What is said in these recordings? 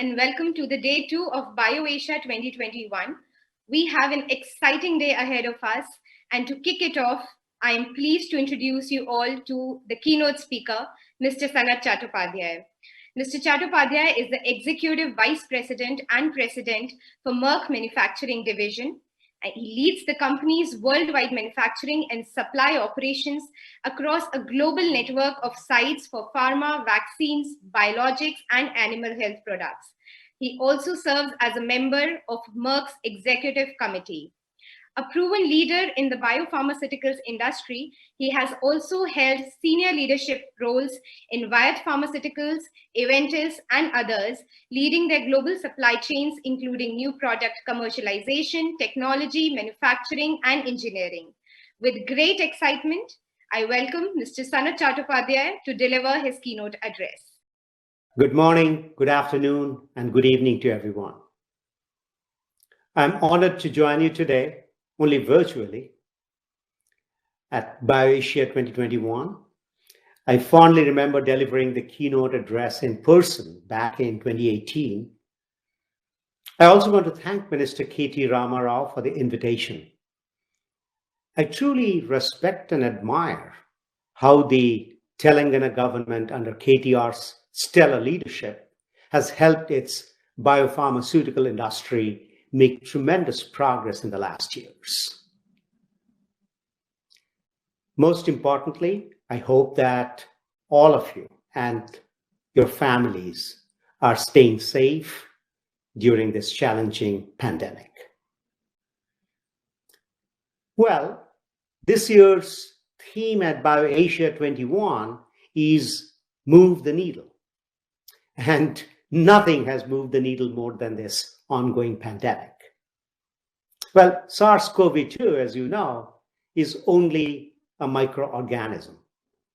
and welcome to the day 2 of BioAsia 2021. We have an exciting day ahead of us, and to kick it off, I am pleased to introduce you all to the keynote speaker, Mr. Sanat Chattopadhyay. Mr. Chattopadhyay is the Executive Vice President and President for Merck Manufacturing Division. He leads the company's worldwide manufacturing and supply operations across a global network of sites for pharma, vaccines, biologics, and animal health products. He also serves as a member of Merck's executive committee. A proven leader in the biopharmaceuticals industry, he has also held senior leadership roles in Viat Pharmaceuticals, Aventis, and others, leading their global supply chains, including new product commercialization, technology, manufacturing, and engineering. With great excitement, I welcome Mr. Sanat Chattopadhyay to deliver his keynote address. Good morning, good afternoon, and good evening to everyone. I'm honored to join you today, only virtually, at BioAsia 2021. I fondly remember delivering the keynote address in person back in 2018. I also want to thank Minister K.T. Rama Rao for the invitation. I truly respect and admire how the Telangana government under KTR's stellar leadership has helped its biopharmaceutical industry make tremendous progress in the last years. Most importantly, I hope that all of you and your families are staying safe during this challenging pandemic. Well, this year's theme at BioAsia 21 is Move the Needle. And nothing has moved the needle more than this ongoing pandemic. Well, SARS-CoV-2, as you know, is only a microorganism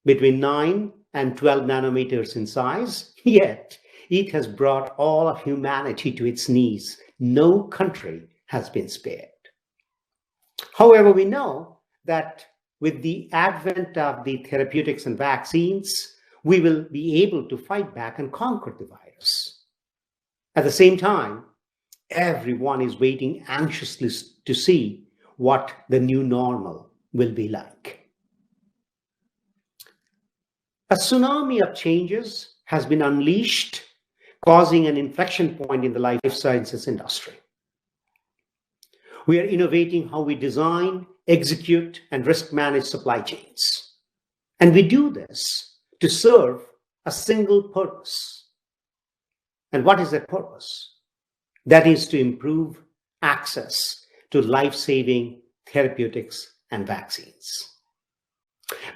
between 9 and 12 nanometers in size, yet it has brought all of humanity to its knees. No country has been spared. However, we know that with the advent of the therapeutics and vaccines, we will be able to fight back and conquer the virus. At the same time, everyone is waiting anxiously to see what the new normal will be like. A tsunami of changes has been unleashed, causing an inflection point in the life sciences industry. We are innovating how we design, execute, and risk manage supply chains. And we do this to serve a single purpose. And what is that purpose? That is to improve access to life-saving therapeutics and vaccines.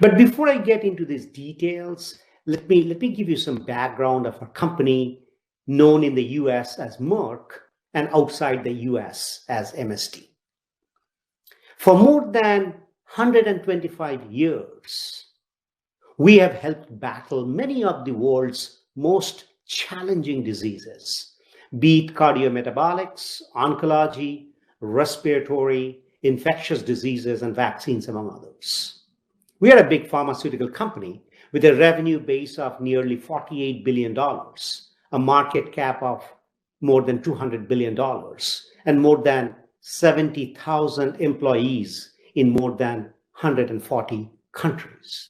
But before I get into these details, let me give you some background of a company known in the US as Merck and outside the US as MSD. For more than 125 years, we have helped battle many of the world's most challenging diseases, be it cardiometabolics, oncology, respiratory, infectious diseases, and vaccines, among others. We are a big pharmaceutical company with a revenue base of nearly $48 billion, a market cap of more than $200 billion, and more than 70,000 employees in more than 140 countries.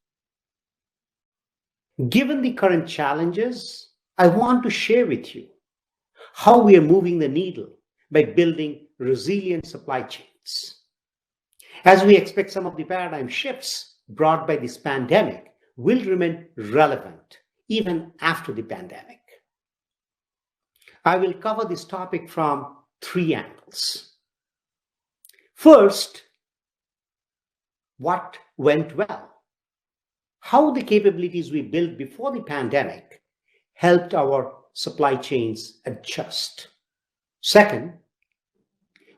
Given the current challenges, I want to share with you how we are moving the needle by building resilient supply chains. As we expect some of the paradigm shifts brought by this pandemic will remain relevant even after the pandemic. I will cover this topic from 3 angles. First, what went well? How the capabilities we built before the pandemic helped our supply chains adjust. Second,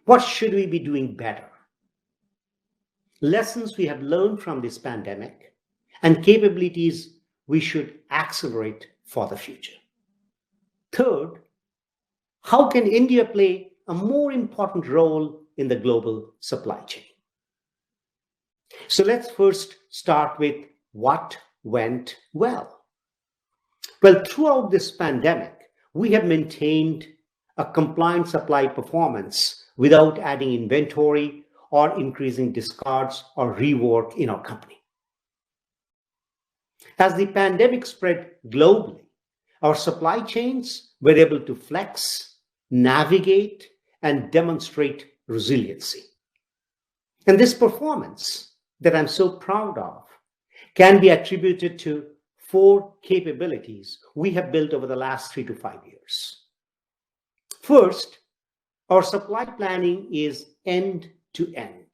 what should we be doing better? Lessons we have learned from this pandemic and capabilities we should accelerate for the future. Third, how can India play a more important role in the global supply chain? So let's first start with what went well. Well, throughout this pandemic, we have maintained a compliant supply performance without adding inventory or increasing discards or rework in our company. As the pandemic spread globally, our supply chains were able to flex, navigate, and demonstrate resiliency. And this performance that I'm so proud of can be attributed to 4 capabilities we have built over the last 3 to 5 years. First, our supply planning is end to end.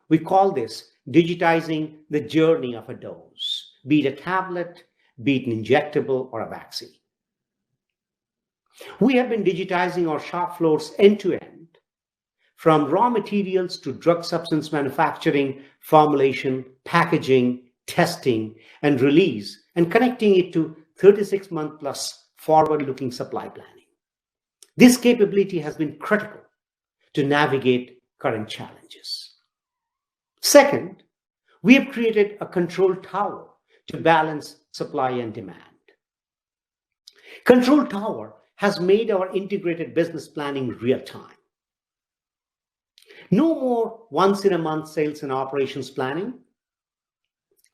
We call this digitizing the journey of a dose, be it a tablet, be it an injectable or a vaccine. We have been digitizing our shop floors end to end, from raw materials to drug substance manufacturing, formulation, packaging, testing, and release, and connecting it to 36-month plus forward-looking supply planning. This capability has been critical to navigate current challenges. Second, we have created a control tower to balance supply and demand. Control tower has made our integrated business planning real time. No more once in a month sales and operations planning.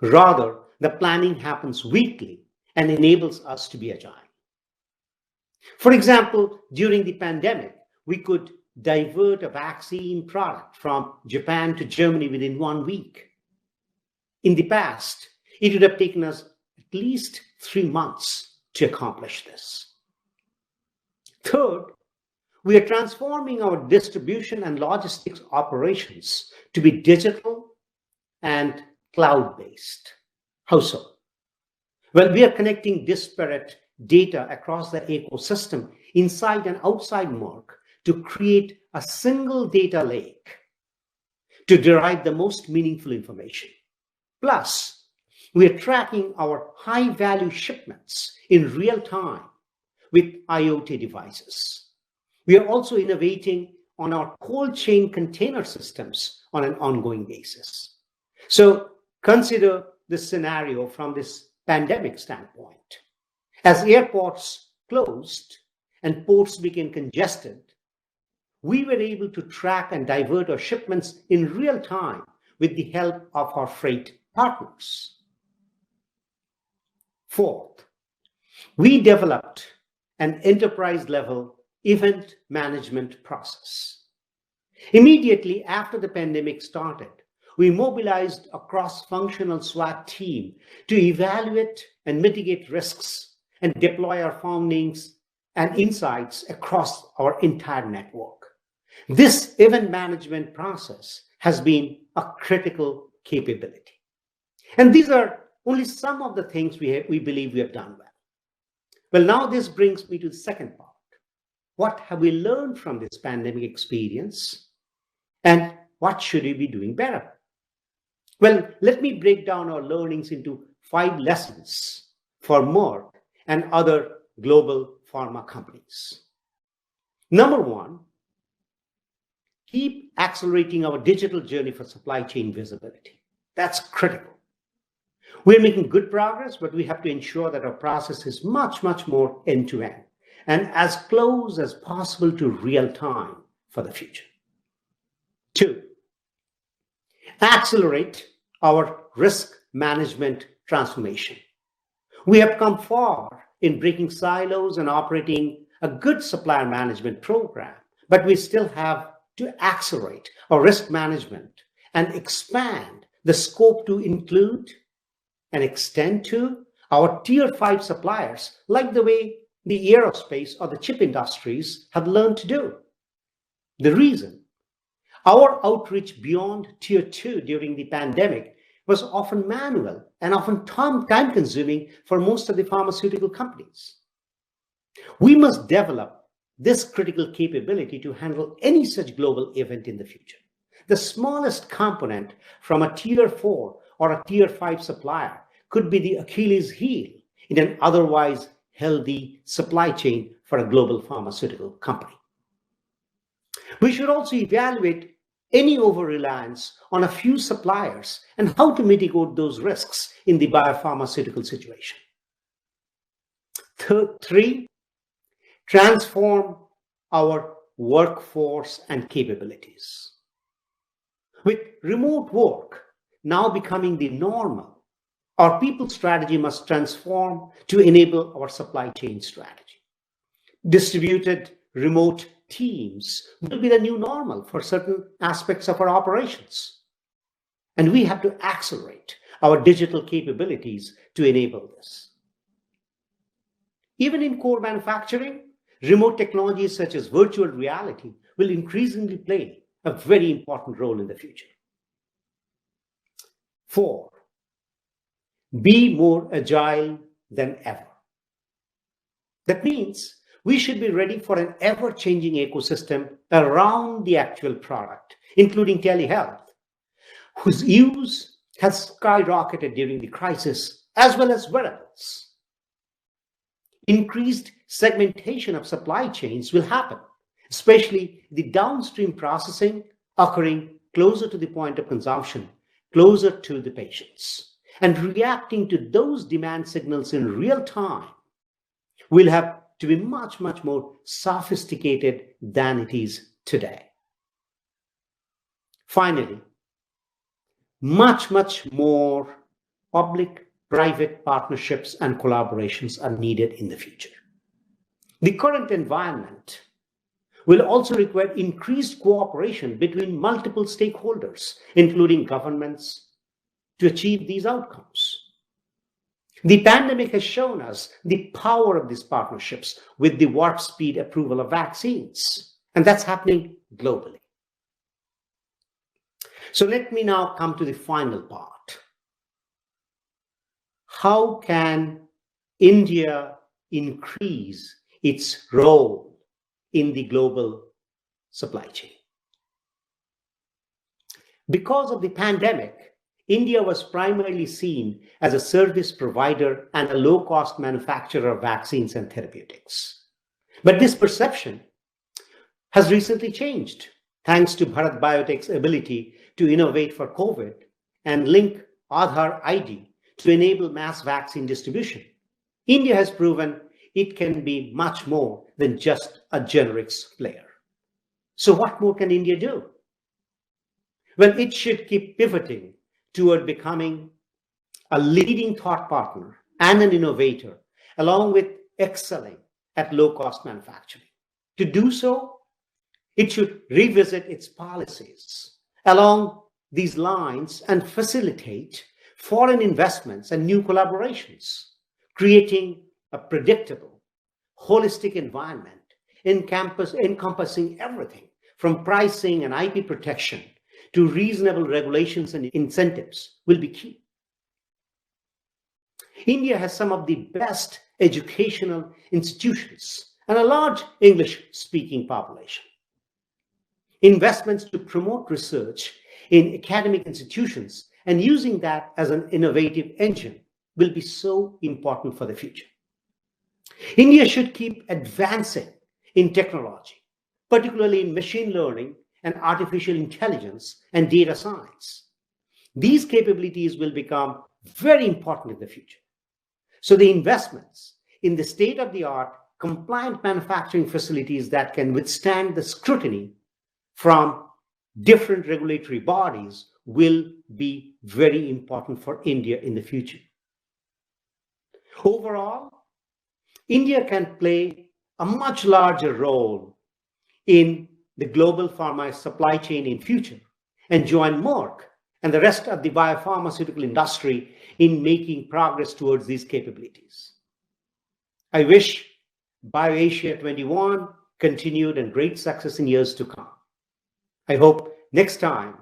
Rather, the planning happens weekly and enables us to be agile. For example, during the pandemic, we could divert a vaccine product from Japan to Germany within 1 week. In the past, it would have taken us at least 3 months to accomplish this. Third, we are transforming our distribution and logistics operations to be digital and cloud-based. How so? Well, we are connecting disparate data across the ecosystem inside and outside Merck to create a single data lake to derive the most meaningful information. Plus, we are tracking our high-value shipments in real time with IoT devices. We are also innovating on our cold chain container systems on an ongoing basis. So consider this scenario from this pandemic standpoint. As airports closed and ports became congested, we were able to track and divert our shipments in real time with the help of our freight partners. Fourth, we developed an enterprise-level event management process. Immediately after the pandemic started, we mobilized a cross-functional SWAT team to evaluate and mitigate risks and deploy our findings and insights across our entire network. This event management process has been a critical capability. And these are only some of the things we believe we have done well. Well, now this brings me to the second part. What have we learned from this pandemic experience? And what should we be doing better? Well, let me break down our learnings into 5 lessons for Merck and other global pharma companies. Number 1, keep accelerating our digital journey for supply chain visibility. That's critical. We're making good progress, but we have to ensure that our process is much, much more end-to-end and as close as possible to real time for the future. 2, accelerate our risk management transformation. We have come far in breaking silos and operating a good supplier management program, but we still have to accelerate our risk management and expand the scope to include and extend to our tier 5 suppliers, like the way the aerospace or the chip industries have learned to do. The reason, our outreach beyond tier 2 during the pandemic was often manual and often time-consuming for most of the pharmaceutical companies. We must develop this critical capability to handle any such global event in the future. The smallest component from a tier 4 or a tier 5 supplier could be the Achilles heel in an otherwise healthy supply chain for a global pharmaceutical company. We should also evaluate any over-reliance on a few suppliers and how to mitigate those risks in the biopharmaceutical situation. 3, transform our workforce and capabilities. With remote work now becoming the normal, our people strategy must transform to enable our supply chain strategy. Distributed remote teams will be the new normal for certain aspects of our operations. And we have to accelerate our digital capabilities to enable this. Even in core manufacturing, remote technologies such as virtual reality will increasingly play a very important role in the future. 4, be more agile than ever. That means we should be ready for an ever-changing ecosystem around the actual product, including telehealth, whose use has skyrocketed during the crisis, as well as wearables. Increased segmentation of supply chains will happen, especially the downstream processing occurring closer to the point of consumption, closer to the patients. And reacting to those demand signals in real time will have to be much, much more sophisticated than it is today. Finally, much, much more public-private partnerships and collaborations are needed in the future. The current environment will also require increased cooperation between multiple stakeholders, including governments, to achieve these outcomes. The pandemic has shown us the power of these partnerships with the warp speed approval of vaccines, and that's happening globally. So let me now come to the final part. How can India increase its role in the global supply chain? Because of the pandemic, India was primarily seen as a service provider and a low-cost manufacturer of vaccines and therapeutics. But this perception has recently changed, thanks to Bharat Biotech's ability to innovate for COVID and link Aadhaar ID to enable mass vaccine distribution. India has proven it can be much more than just a generics player. So what more can India do? Well, it should keep pivoting toward becoming a leading thought partner and an innovator, along with excelling at low-cost manufacturing. To do so, it should revisit its policies along these lines and facilitate foreign investments and new collaborations, creating a predictable, holistic environment encompassing everything from pricing and IP protection to reasonable regulations and incentives will be key. India has some of the best educational institutions and a large English-speaking population. Investments to promote research in academic institutions and using that as an innovative engine will be so important for the future. India should keep advancing in technology, particularly in machine learning and artificial intelligence and data science. These capabilities will become very important in the future. So the investments in the state-of-the-art compliant manufacturing facilities that can withstand the scrutiny from different regulatory bodies will be very important for India in the future. Overall, India can play a much larger role in the global pharma supply chain in future and join Merck and the rest of the biopharmaceutical industry in making progress towards these capabilities. I wish BioAsia 21 continued and great success in years to come. I hope next time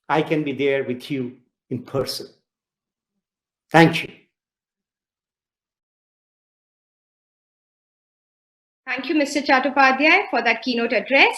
I can be there with you in person. Thank you. Thank you, Mr. Chattopadhyay, for that keynote address.